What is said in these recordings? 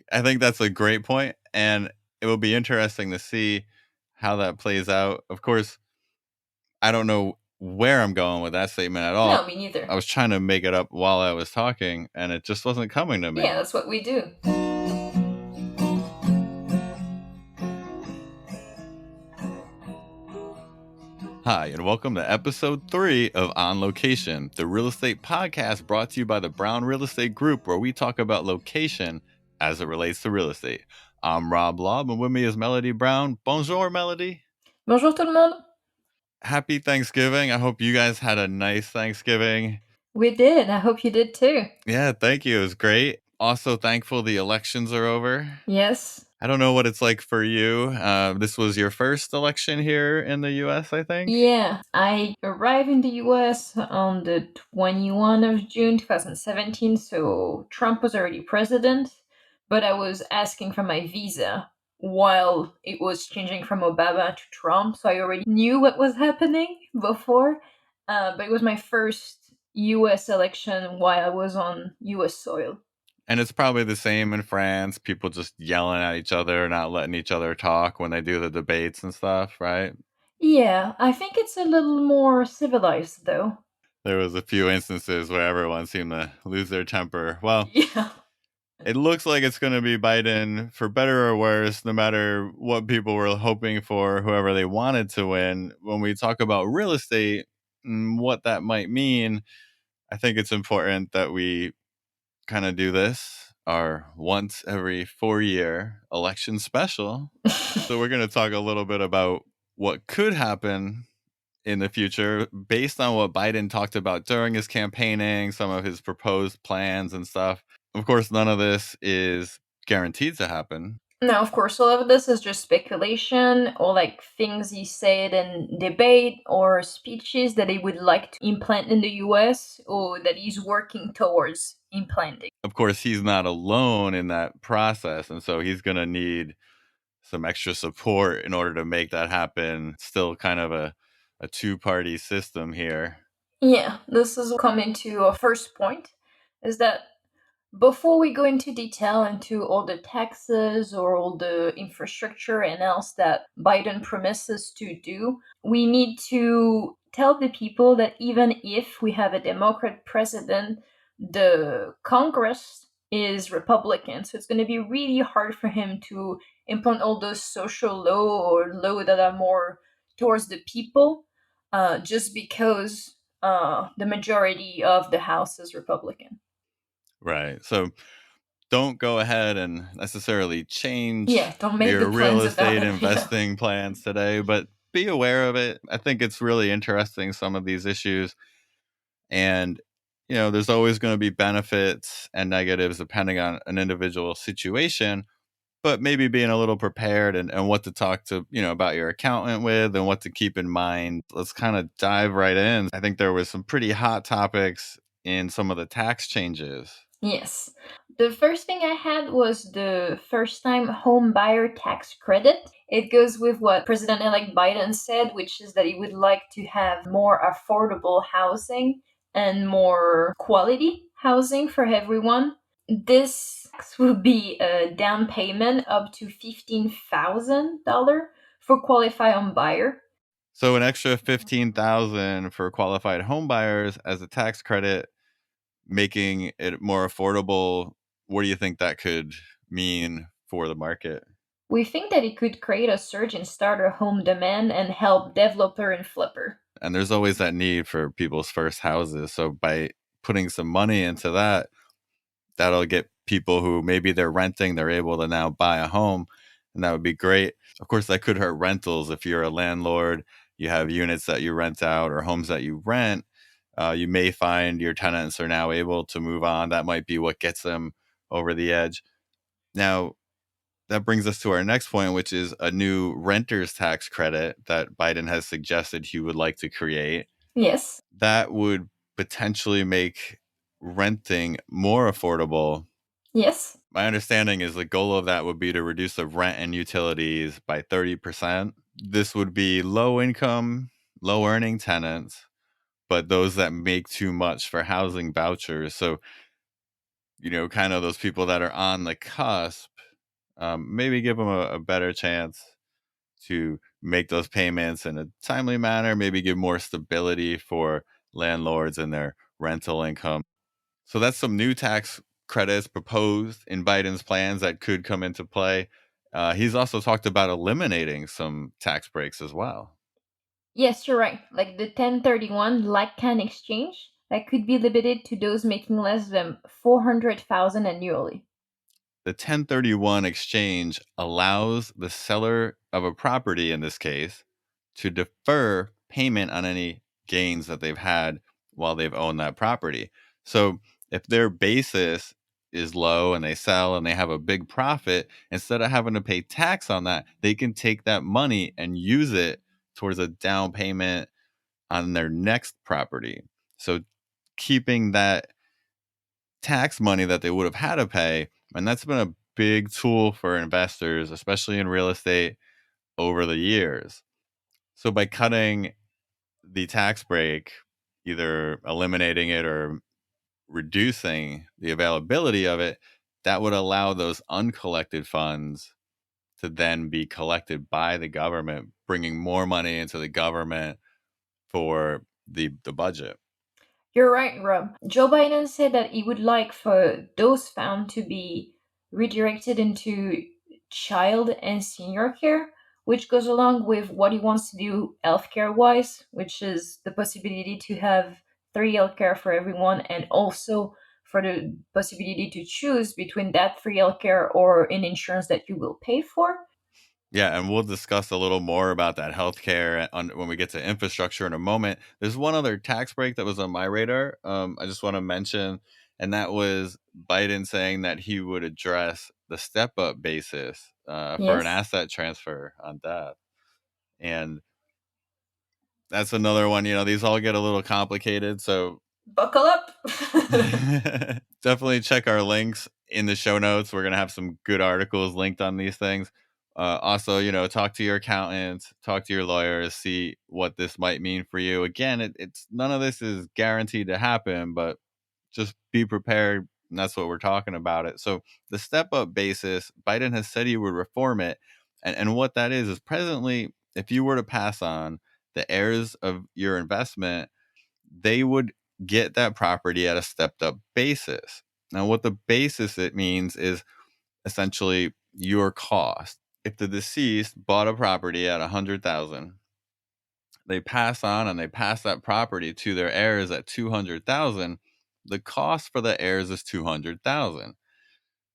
I think that's a great point, and it will be interesting to see how that plays out. Of course, I don't know where I'm going with that statement at all. No, me neither. I was trying to make it up while I was talking, and it just wasn't coming to me. Yeah, that's what we do. Hi, and welcome to episode 3 of On Location, the real estate podcast brought to you by the Brown Real Estate Group, where we talk about location as it relates to real estate. I'm Rob Lobb, and with me is Melody Brown. Bonjour, Melody. Bonjour tout le monde. Happy Thanksgiving. I hope you guys had a nice Thanksgiving. We did. I hope you did too. Yeah, thank you. It was great. Also thankful the elections are over. Yes. I don't know what it's like for you. This was your first election here in the U.S., I think? Yeah, I arrived in the US on the 21 of June 2017, so Trump was already president, but I was asking for my visa while it was changing from Obama to Trump, so I already knew what was happening before, but it was my first US election while I was on US soil. And it's probably the same in France. People just yelling at each other, not letting each other talk when they do the debates and stuff, right? Yeah, I think it's a little more civilized though. There was a few instances where everyone seemed to lose their temper. Well, Yeah. it looks like it's going to be Biden for better or worse, no matter what people were hoping for, whoever they wanted to win. When we talk about real estate and what that might mean, I think it's important that we kind of do this, our once every 4-year election special. So we're going to talk a little bit about what could happen in the future based on what Biden talked about during his campaigning, some of his proposed plans and stuff. Of course, none of this is guaranteed to happen. No, of course, all of this is just speculation or like things he said in debate or speeches that he would like to implant in the US or that he's working towards implanting. Of course, he's not alone in that process, and so he's going to need some extra support in order to make that happen. Still kind of a two-party system here. Yeah, this is coming to our first point is that before we go into detail into all the taxes or all the infrastructure and else that Biden promises to do, we need to tell the people that even if we have a Democrat president, the Congress is Republican. So it's going to be really hard for him to implement all those social law or law that are more towards the people, just because the majority of the House is Republican. Right. So don't go ahead and necessarily change Don't make your the real plans about estate it. investing plans today, but be aware of it. I think it's really interesting, some of these issues. And, there's always going to be benefits and negatives depending on an individual situation, but maybe being a little prepared and what to talk to, about your accountant with and what to keep in mind. Let's kind of dive right in. I think there was some pretty hot topics in some of the tax changes. Yes. The first thing I had was the first time home buyer tax credit. It goes with what President elect Biden said, which is that he would like to have more affordable housing and more quality housing for everyone. This will be a down payment up to $15,000 for qualified home buyer. So an extra $15,000 for qualified home buyers as a tax credit, making it more affordable. What do you think that could mean for the market? We think that it could create a surge in starter home demand and help developer and flipper. And there's always that need for people's first houses. So by putting some money into that, that'll get people who maybe they're renting, they're able to now buy a home. And that would be great. Of course, that could hurt rentals. If you're a landlord, you have units that you rent out or homes that you rent, you may find your tenants are now able to move on. That might be what gets them over the edge. Now, that brings us to our next point, which is a new renter's tax credit that Biden has suggested he would like to create. Yes. That would potentially make renting more affordable. Yes. My understanding is the goal of that would be to reduce the rent and utilities by 30%. This would be low income, low earning tenants, but those that make too much for housing vouchers. So, kind of those people that are on the cusp maybe give them a better chance to make those payments in a timely manner, maybe give more stability for landlords and their rental income. So that's some new tax credits proposed in Biden's plans that could come into play. He's also talked about eliminating some tax breaks as well. Yes, you're right. Like the 1031 like-kind exchange that could be limited to those making less than 400,000 annually. The 1031 exchange allows the seller of a property, in this case, to defer payment on any gains that they've had while they've owned that property. So if their basis is low and they sell and they have a big profit, instead of having to pay tax on that, they can take that money and use it towards a down payment on their next property. So keeping that tax money that they would have had to pay, and that's been a big tool for investors, especially in real estate over the years. So by cutting the tax break, either eliminating it or reducing the availability of it, that would allow those uncollected funds to then be collected by the government, bringing more money into the government for the budget. You're right, Rob. Joe Biden said that he would like for those funds to be redirected into child and senior care, which goes along with what he wants to do healthcare wise, which is the possibility to have free healthcare for everyone and also for the possibility to choose between that free healthcare or an insurance that you will pay for. Yeah, and we'll discuss a little more about that healthcare when we get to infrastructure in a moment. There's one other tax break that was on my radar. I just want to mention, and that was Biden saying that he would address the step-up basis for an Yes. asset transfer on death, and that's another one. These all get a little complicated, so Buckle up. definitely check our links in the show notes. We're gonna have some good articles linked on these things. Also, talk to your accountant, talk to your lawyers, see what this might mean for you. Again, it's none of this is guaranteed to happen, but just be prepared. And that's what we're talking about it. So the step up basis, Biden has said he would reform it. And what that is presently, if you were to pass on the heirs of your investment, they would get that property at a stepped up basis. Now, what the basis it means is essentially your cost. If the deceased bought a property at 100,000, they pass on and they pass that property to their heirs at 200,000, the cost for the heirs is 200,000.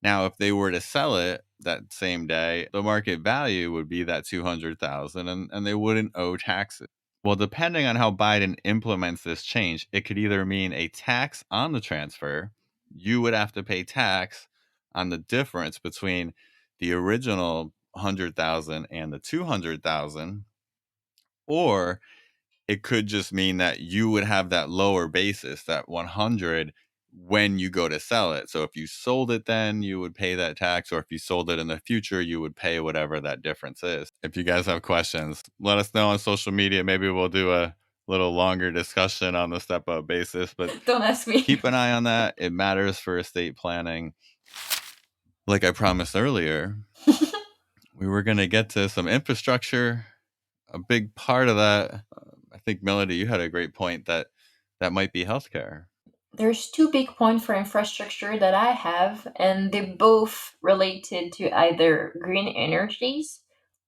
Now, if they were to sell it that same day, the market value would be that 200,000 and they wouldn't owe taxes. Well, depending on how Biden implements this change, it could either mean a tax on the transfer. You would have to pay tax on the difference between the original 100,000 and the 200,000, or it could just mean that you would have that lower basis, that 100, when you go to sell it. So if you sold it then, you would pay that tax, or if you sold it in the future, you would pay whatever that difference is. If you guys have questions, let us know on social media. Maybe we'll do a little longer discussion on the step up basis, but Don't ask me. keep an eye on that. It matters for estate planning. Like I promised earlier, we were going to get to some infrastructure. A big part of that, I think, Melody, you had a great point that might be healthcare. There's two big points for infrastructure that I have, and they both related to either green energies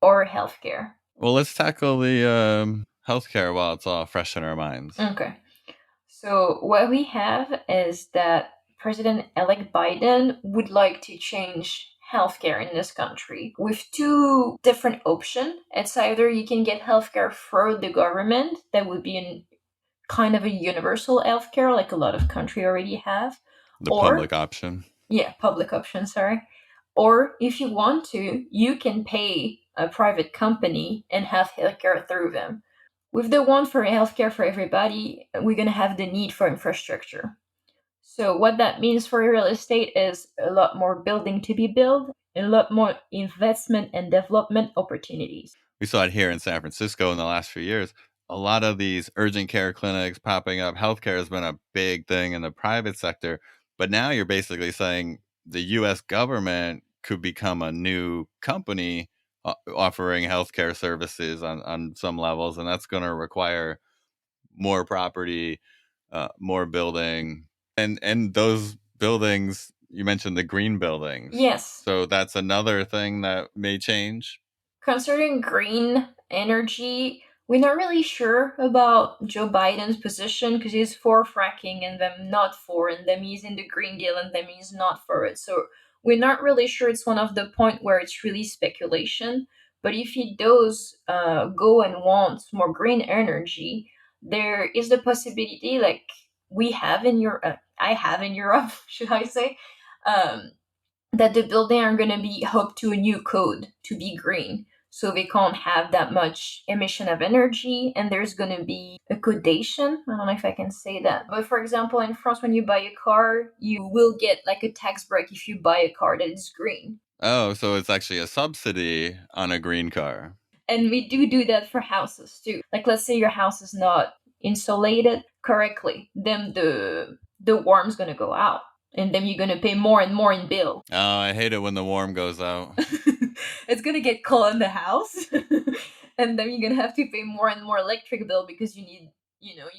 or healthcare. Well, let's tackle the healthcare while it's all fresh in our minds. Okay. So, what we have is that President elect Biden would like to change healthcare in this country with two different options. It's either you can get healthcare through the government, that would be in kind of a universal healthcare like a lot of country already have. The Or public option. Yeah, public option, sorry. Or if you want to, you can pay a private company and have healthcare through them. With the one for healthcare for everybody, we're going to have the need for infrastructure. So, what that means for real estate is a lot more building to be built, a lot more investment and development opportunities. We saw it here in San Francisco in the last few years. A lot of these urgent care clinics popping up. Healthcare has been a big thing in the private sector. But now you're basically saying the U.S. government could become a new company offering healthcare services on some levels, and that's going to require more property, more building, and those buildings you mentioned, the green buildings. Yes. So that's another thing that may change. Concerning green energy, we're not really sure about Joe Biden's position because he's for fracking and them not for, and them he's in the Green Deal and them he's not for it. So we're not really sure. It's one of the point where it's really speculation. But if he does go and wants more green energy, there is the possibility, like we have in Europe, I have in Europe, should I say, that the building are going to be hooked to a new code to be green, so they can't have that much emission of energy, and there's going to be a codation. I don't know if I can say that, but for example, in France, when you buy a car, you will get like a tax break if you buy a car that is green. Oh, so it's actually a subsidy on a green car. And we do that for houses too. Like, let's say your house is not insulated correctly, then the warm's going to go out, and then you're going to pay more and more in bill. Oh, I hate it when the warm goes out. It's gonna get cold in the house, and then you're gonna have to pay more and more electric bill because you're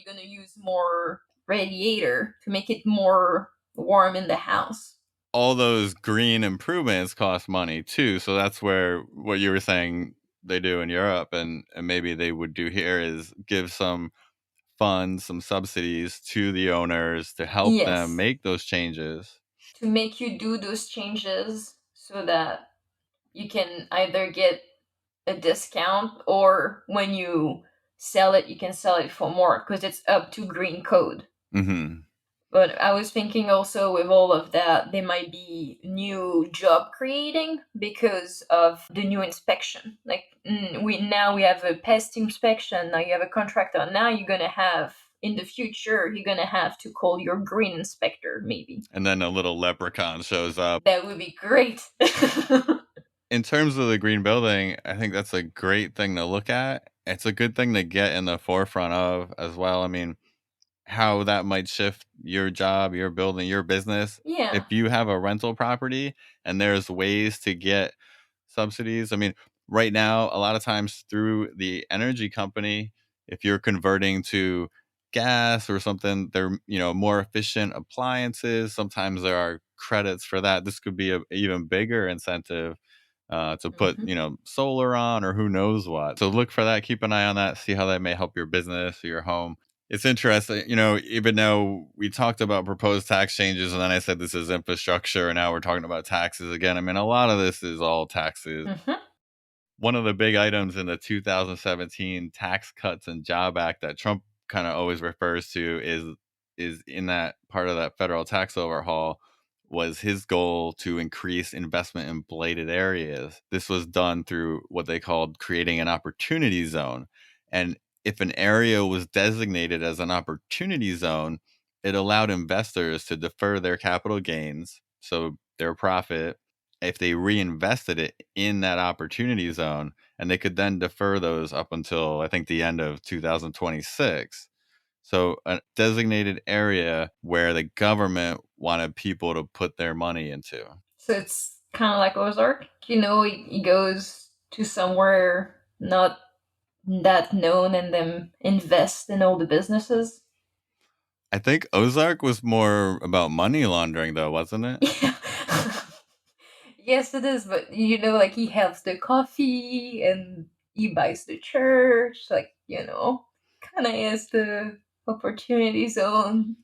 gonna use more radiator to make it more warm in the house. All those green improvements cost money too, so that's where what you were saying they do in Europe and maybe they would do here is give some funds, some subsidies to the owners to help them make those changes. To make you do those changes so that you can either get a discount, or when you sell it, you can sell it for more because it's up to green code. Mm-hmm. But I was thinking also with all of that, there might be new job creating because of the new inspection. Like we have a pest inspection. Now you have a contractor. Now you're gonna have in the future you're gonna have to call your green inspector maybe. And then a little leprechaun shows up. That would be great. In terms of the green building, I think that's a great thing to look at. It's a good thing to get in the forefront of as well. I mean, how that might shift your job, your building, your business. Yeah. If you have a rental property and there's ways to get subsidies. I mean, right now, a lot of times through the energy company, if you're converting to gas or something, they're, more efficient appliances. Sometimes there are credits for that. This could be an even bigger incentive to put, solar on or who knows what. So look for that. Keep an eye on that. See how that may help your business or your home. It's interesting, even though we talked about proposed tax changes and then I said this is infrastructure and now we're talking about taxes again. I mean, a lot of this is all taxes. Mm-hmm. One of the big items in the 2017 Tax Cuts and Job Act that Trump kind of always refers to is in that part of that federal tax overhaul was his goal to increase investment in blighted areas. This was done through what they called creating an opportunity zone. And if an area was designated as an opportunity zone, it allowed investors to defer their capital gains, so their profit, if they reinvested it in that opportunity zone, and they could then defer those up until I think the end of 2026. So a designated area where the government wanted people to put their money into. So it's kind of like Ozark. He goes to somewhere not that known and then invest in all the businesses. I think Ozark was more about money laundering though, wasn't it? Yeah. Yes, it is, but like he helps the coffee and he buys the church, like, kind of is the opportunity zone.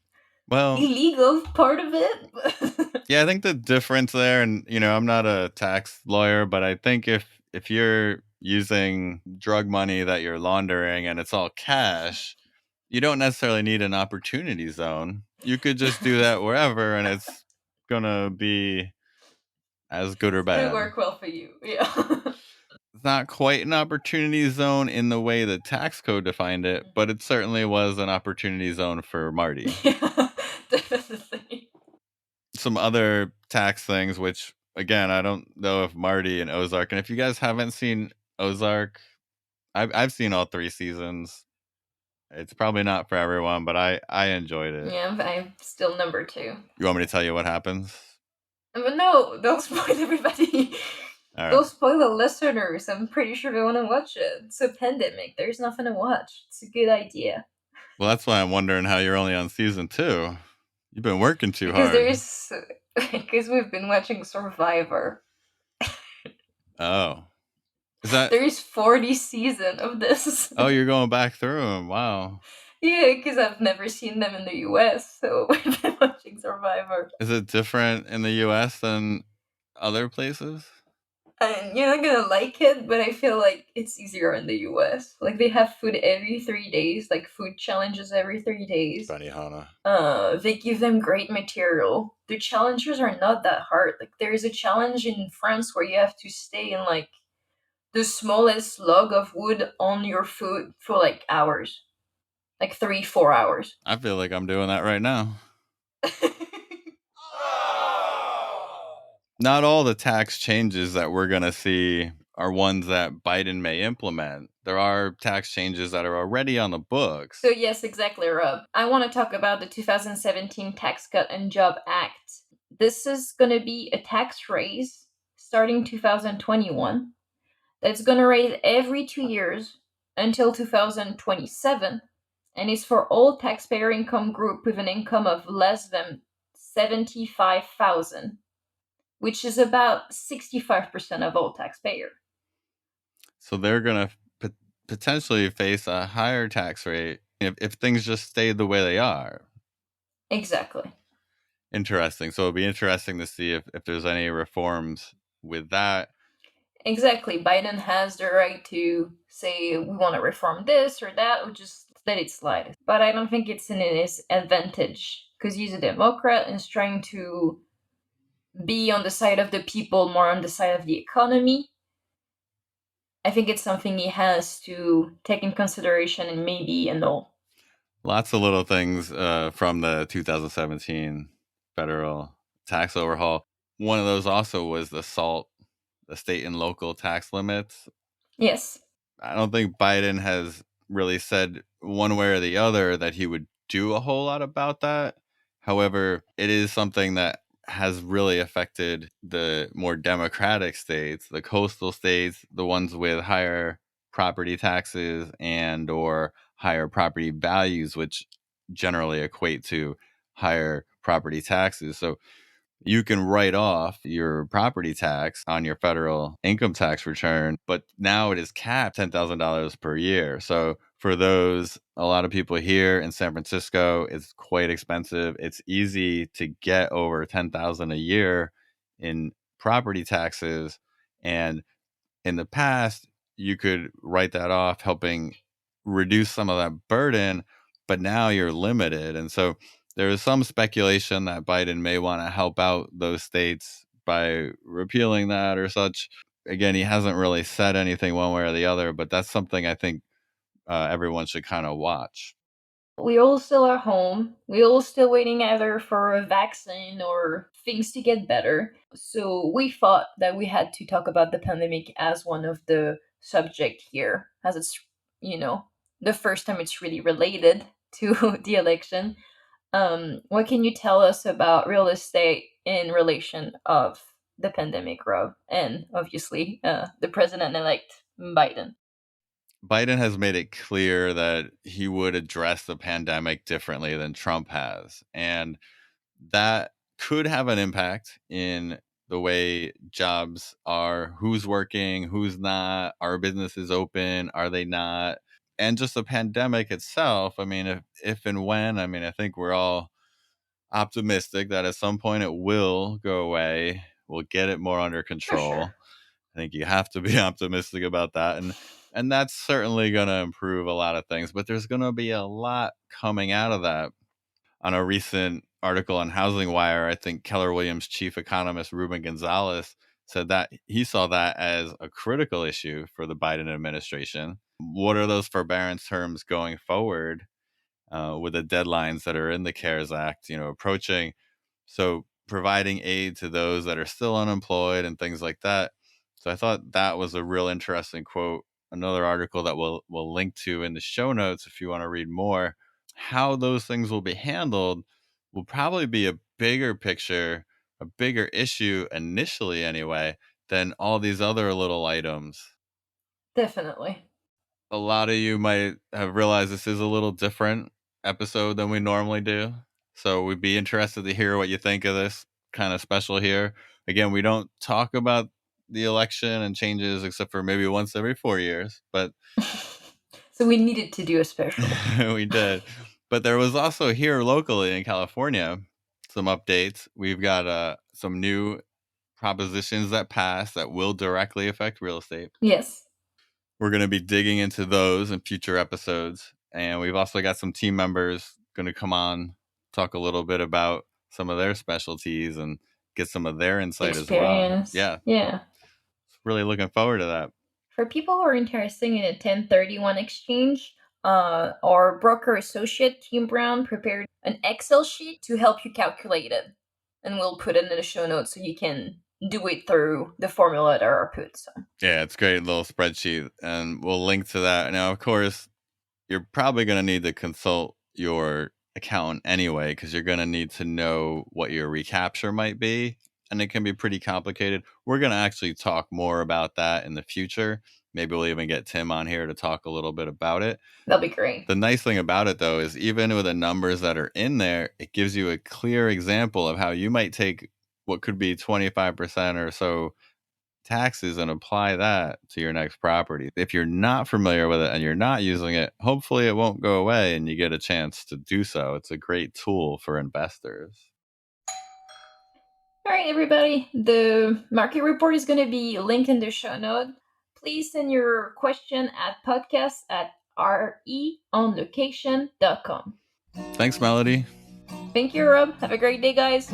Well, illegal part of it. Yeah, I think the difference there, and I'm not a tax lawyer, but I think if you're using drug money that you're laundering and it's all cash, you don't necessarily need an opportunity zone. You could just do that wherever, and it's gonna be as good or bad. It'll work well for you, yeah. It's not quite an opportunity zone in the way the tax code defined it, but it certainly was an opportunity zone for Marty. Yeah, definitely. Some other tax things, which again, I don't know if Marty and Ozark, and if you guys haven't seen Ozark, I've seen all 3 seasons. It's probably not for everyone, but I enjoyed it. Yeah, I'm still number 2. You want me to tell you what happens? But no, don't spoil everybody. All right. Don't spoil the listeners. I'm pretty sure they want to watch it. It's a pandemic. There's nothing to watch. It's a good idea. Well, that's why I'm wondering how you're only on season 2. You've been working too Because hard. there's. Because we've been watching Survivor. Oh. Is that... There is 40 season of this. Oh, you're going back through them. Wow. Yeah, because I've never seen them in the US, so we've been watching Survivor. Is it different in the US than other places? And you're not gonna like it, but I feel like it's easier in the US. Like they have food every 3 days, like food challenges every 3 days. Benihana. They give them great material. The challenges are not that hard. Like there is a challenge in France where you have to stay in like the smallest log of wood on your food for like hours. Like 3-4 hours. I feel like I'm doing that right now. Not all the tax changes that we're going to see are ones that Biden may implement. There are tax changes that are already on the books. So yes, exactly, Rob. I want to talk about the 2017 Tax Cut and Job Act. This is going to be a tax raise starting 2021 that's going to raise every 2 years until 2027 and is for all taxpayer income group with an income of less than 75,000, which is about 65% of all taxpayer. So they're going to potentially face a higher tax rate if things just stay the way they are. Exactly. Interesting. So it'll be interesting to see if there's any reforms with that. Exactly. Biden has the right to say we want to reform this or that, or just let it slide. But I don't think it's in his advantage because he's a Democrat and is trying to be on the side of the people, more on the side of the economy. I think it's something he has to take in consideration and maybe annul. Lots of little things from the 2017 federal tax overhaul. One of those also was the SALT, the state and local tax limits. Yes. I don't think Biden has really said one way or the other that he would do a whole lot about that. However, it is something that has really affected the more democratic states, the coastal states, the ones with higher property taxes and or higher property values, which generally equate to higher property taxes. So you can write off your property tax on your federal income tax return, but now it is capped $10,000 per year. So for those, a lot of people here in San Francisco, it's quite expensive. It's easy to get over 10,000 a year in property taxes, and in the past, you could write that off, helping reduce some of that burden, but now you're limited. And so there is some speculation that Biden may want to help out those states by repealing that or such. Again, he hasn't really said anything one way or the other, but that's something I think everyone should kind of watch. We all still are home. We all still waiting either for a vaccine or things to get better. So we thought that we had to talk about the pandemic as one of the subject here, as it's, the first time it's really related to the election. What can you tell us about real estate in relation of the pandemic, Rob, and obviously the president-elect Biden? Biden has made it clear that he would address the pandemic differently than Trump has. And that could have an impact in the way jobs are, who's working, who's not, are businesses open, are they not? And just the pandemic itself, I mean, if and when, I mean, I think we're all optimistic that at some point it will go away. We'll get it more under For control. sure. I think you have to be optimistic about that. And that's certainly going to improve a lot of things, but there's going to be a lot coming out of that. On a recent article on Housing Wire, I think Keller Williams chief economist Ruben Gonzalez said that he saw that as a critical issue for the Biden administration. What are those forbearance terms going forward with the deadlines that are in the CARES Act, approaching? So providing aid to those that are still unemployed and things like that. So I thought that was a real interesting quote. Another article that we'll link to in the show notes if you want to read more. How those things will be handled will probably be a bigger picture a bigger issue initially anyway than all these other little items. Definitely. A lot of you might have realized this is a little different episode than we normally do. So we'd be interested to hear what you think of this kind of special here. Again, we don't talk about the election and changes except for maybe once every 4 years, but So we needed to do a special. we did. But there was also here locally in California some updates. We've got some new propositions that passed that will directly affect real estate. Yes. We're going to be digging into those in future episodes. And we've also got some team members going to come on, talk a little bit about some of their specialties and get some of their insight Experience. as well. Yeah. Really looking forward to that. For people who are interested in a 1031 exchange, our broker associate, Tim Brown, prepared an Excel sheet to help you calculate it. And we'll put it in the show notes so you can do it through the formula that are put. So. Yeah, it's a great little spreadsheet, and we'll link to that. Now, of course, you're probably going to need to consult your accountant anyway, because you're going to need to know what your recapture might be, and it can be pretty complicated. We're going to actually talk more about that in the future. Maybe we'll even get Tim on here to talk a little bit about it. That'll be great. The nice thing about it, though, is even with the numbers that are in there, it gives you a clear example of how you might take what could be 25% or so taxes and apply that to your next property. If you're not familiar with it and you're not using it, hopefully it won't go away and you get a chance to do so. It's a great tool for investors. All right, everybody. The market report is going to be linked in the show note. Please send your question at podcast@reonlocation.com. Thanks, Melody. Thank you, Rob. Have a great day, guys.